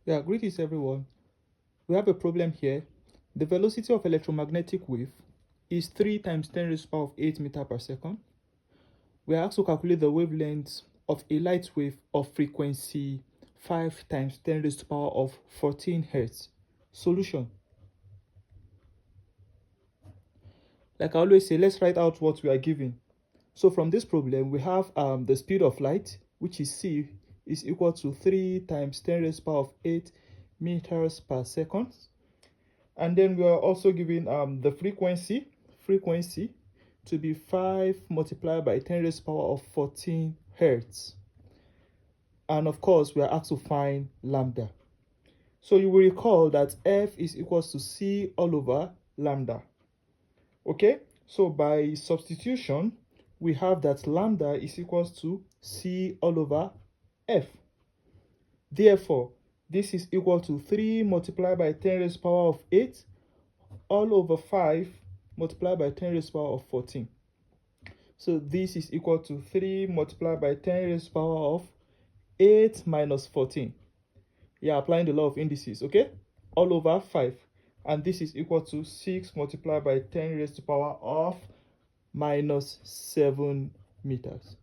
Yeah, greetings everyone. We have a problem here. The velocity of electromagnetic wave is 3 times 10 raised to the power of 8 meter per second. We are asked to calculate the wavelength of a light wave of frequency 5 times 10 raised to the power of 14 hertz. Solution. Like I always say, let's write out what we are given. So from this problem, we have the speed of light, which is c, is equal to 3 times 10 raised to the power of 8 meters per second. And then we are also given the frequency to be 5 multiplied by 10 raised to the power of 14 hertz. And of course, we are asked to find lambda. So you will recall that F is equal to C all over lambda. Okay, so by substitution, we have that lambda is equal to C all over F. Therefore, this is equal to 3 multiplied by 10 raised to the power of 8 all over 5 multiplied by 10 raised to the power of 14. So this is equal to 3 multiplied by 10 raised to the power of 8 minus 14. Yeah, applying the law of indices, okay? All over 5. And this is equal to 6 multiplied by 10 raised to the power of minus 7 meters.